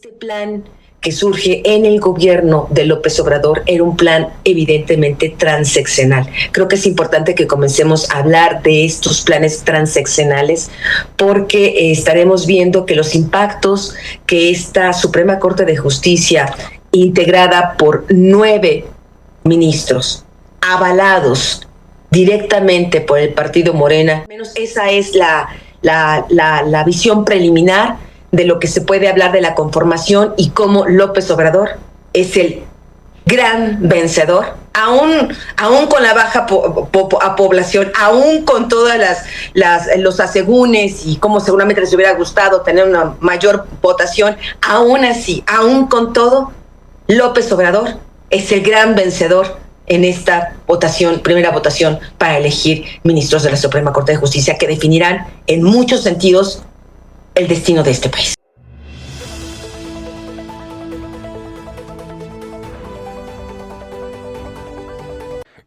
Este plan que surge en el gobierno de López Obrador era un plan evidentemente transeccional. Creo que es importante que comencemos a hablar de estos planes transeccionales porque estaremos viendo que los impactos que esta Suprema Corte de Justicia, integrada por 9 ministros, avalados directamente por el partido Morena, menos esa es la visión preliminar de lo que se puede hablar de la conformación y cómo López Obrador es el gran vencedor, aún con la baja población, aún con todas los asegúnes y cómo seguramente les hubiera gustado tener una mayor votación, aún así, aún con todo, López Obrador es el gran vencedor en esta votación, primera votación para elegir ministros de la Suprema Corte de Justicia que definirán en muchos sentidos el destino de este país.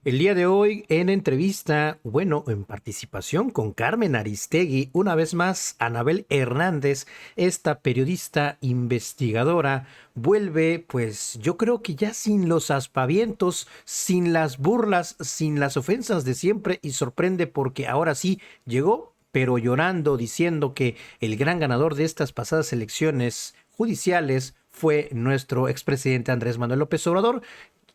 El día de hoy, en entrevista, en participación con Carmen Aristegui, una vez más, Anabel Hernández, esta periodista investigadora, vuelve, pues yo creo que ya sin los aspavientos, sin las burlas, sin las ofensas de siempre, y sorprende porque ahora sí llegó, pero llorando, diciendo que el gran ganador de estas pasadas elecciones judiciales fue nuestro expresidente Andrés Manuel López Obrador.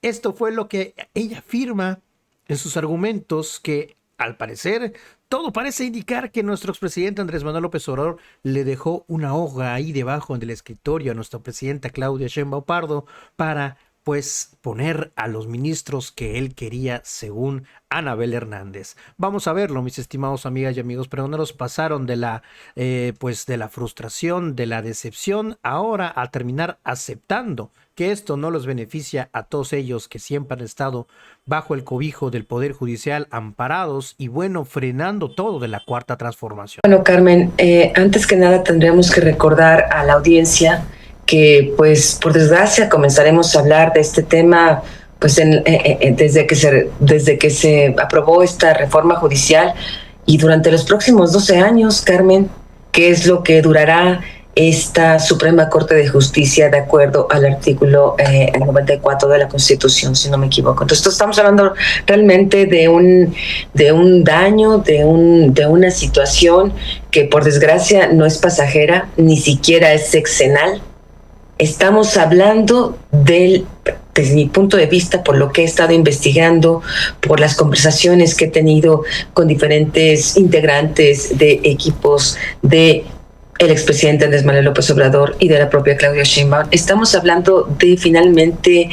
Esto fue lo que ella afirma en sus argumentos, que al parecer todo parece indicar que nuestro expresidente Andrés Manuel López Obrador le dejó una hoja ahí debajo del escritorio a nuestra presidenta Claudia Sheinbaum Pardo para pues poner a los ministros que él quería, según Anabel Hernández. Vamos a verlo, mis estimados amigas y amigos pregoneros. Pasaron de la frustración, de la decepción, ahora a terminar aceptando que esto no los beneficia a todos ellos que siempre han estado bajo el cobijo del Poder Judicial, amparados y frenando todo de la Cuarta Transformación. Bueno, Carmen, antes que nada tendríamos que recordar a la audiencia que, pues, por desgracia, comenzaremos a hablar de este tema pues desde que se aprobó esta reforma judicial y durante los próximos 12 años, Carmen, que es lo que durará esta Suprema Corte de Justicia de acuerdo al artículo 94 de la Constitución, si no me equivoco. Entonces estamos hablando realmente de un daño, de una situación que por desgracia no es pasajera, ni siquiera es sexenal. Estamos hablando desde mi punto de vista, por lo que he estado investigando, por las conversaciones que he tenido con diferentes integrantes de equipos de el expresidente Andrés Manuel López Obrador y de la propia Claudia Sheinbaum, estamos hablando de finalmente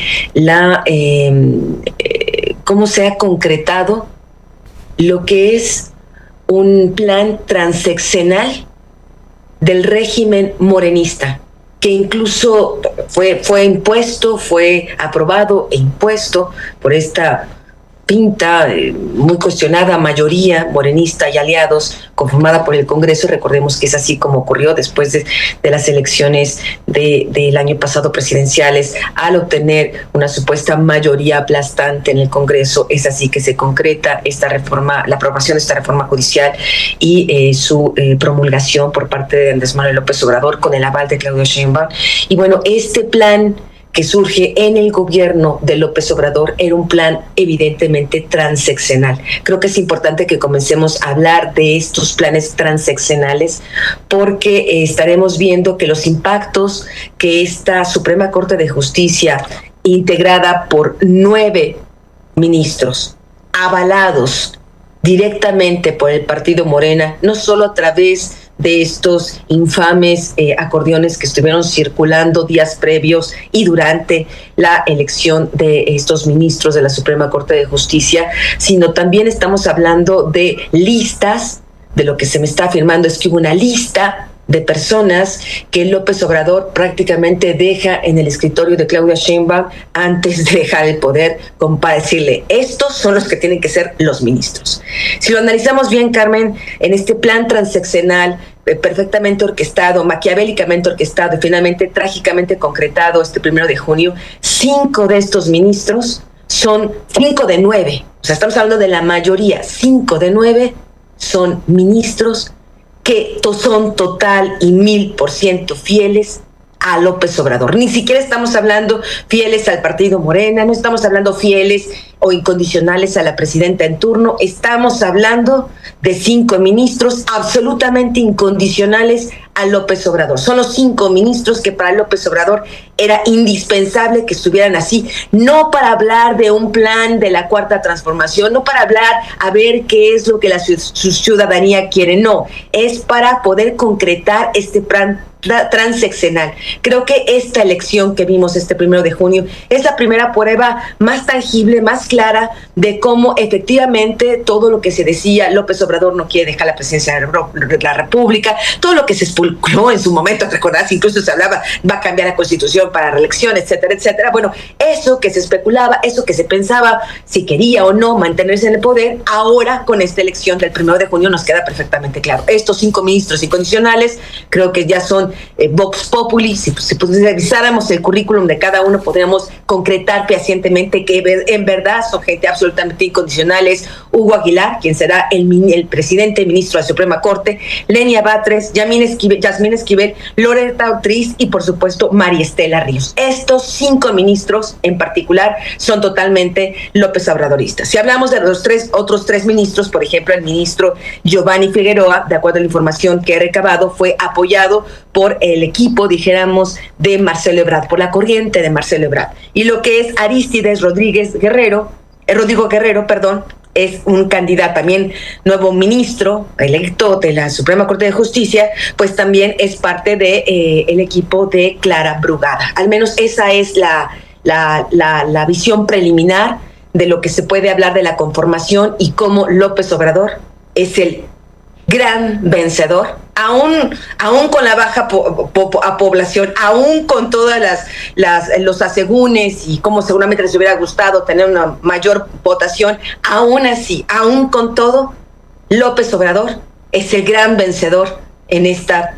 cómo se ha concretado lo que es un plan transeccional del régimen morenista, que incluso fue impuesto, fue aprobado e impuesto por esta pinta muy cuestionada mayoría morenista y aliados conformada por el Congreso. Recordemos que es así como ocurrió después de las elecciones del año pasado presidenciales. Al obtener una supuesta mayoría aplastante en el Congreso, es así que se concreta esta reforma, la aprobación de esta reforma judicial y su promulgación por parte de Andrés Manuel López Obrador con el aval de Claudia Sheinbaum. Y bueno, este plan que surge en el gobierno de López Obrador era un plan evidentemente transeccional. Creo que es importante que comencemos a hablar de estos planes transeccionales porque estaremos viendo que los impactos que esta Suprema Corte de Justicia, integrada por 9 ministros, avalados directamente por el partido Morena, no solo a través de estos infames acordeones que estuvieron circulando días previos y durante la elección de estos ministros de la Suprema Corte de Justicia, sino también estamos hablando de listas. De lo que se me está afirmando es que hubo una lista de personas que López Obrador prácticamente deja en el escritorio de Claudia Sheinbaum antes de dejar el poder, como para decirle, estos son los que tienen que ser los ministros. Si lo analizamos bien, Carmen, en este plan transeccional perfectamente orquestado, maquiavélicamente orquestado y finalmente trágicamente concretado este 1 de junio, 5 de estos ministros son 5 de 9. O sea, estamos hablando de la mayoría. 5 de 9 son ministros que son total y 1000% fieles a López Obrador. Ni siquiera estamos hablando fieles al partido Morena, no estamos hablando fieles o incondicionales a la presidenta en turno, estamos hablando de 5 ministros absolutamente incondicionales a López Obrador. Son los 5 ministros que para López Obrador era indispensable que estuvieran así, no para hablar de un plan de la Cuarta Transformación, no para hablar a ver qué es lo que su ciudadanía quiere, no, es para poder concretar este plan transeccional. Creo que esta elección que vimos este 1 de junio es la primera prueba más tangible, más clara de cómo efectivamente todo lo que se decía, López Obrador no quiere dejar la presidencia de la República, todo lo que se especuló en su momento, recordás, incluso se hablaba, va a cambiar la Constitución para reelección, etcétera, etcétera. Bueno, eso que se especulaba, eso que se pensaba, si quería o no mantenerse en el poder, ahora con esta elección del 1 de junio nos queda perfectamente claro. Estos 5 ministros incondicionales creo que ya son Vox Populi. Si revisáramos el currículum de cada uno, podríamos concretar fehacientemente que en verdad son gente absolutamente incondicionales. Hugo Aguilar, quien será el presidente y ministro de la Suprema Corte, Lenia Batres, Yasmín Esquivel, Loretta Ortiz y por supuesto María Estela Ríos. Estos 5 ministros en particular son totalmente López Obradoristas. Si hablamos de los otros tres ministros, por ejemplo, el ministro Giovanni Figueroa, de acuerdo a la información que he recabado, fue apoyado por el equipo, dijéramos, de Marcelo Ebrard, por la corriente de Marcelo Ebrard. Y lo que es Arístides Rodrigo Guerrero, es un candidato, también nuevo ministro electo de la Suprema Corte de Justicia, pues también es parte de el equipo de Clara Brugada. Al menos esa es la visión preliminar de lo que se puede hablar de la conformación y cómo López Obrador es el gran vencedor, aún con la baja población, aún con todas los asegúnes y como seguramente les hubiera gustado tener una mayor votación, aún así, aún con todo, López Obrador es el gran vencedor en esta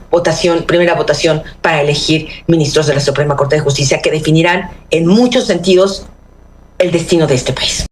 primera votación para elegir ministros de la Suprema Corte de Justicia que definirán en muchos sentidos el destino de este país.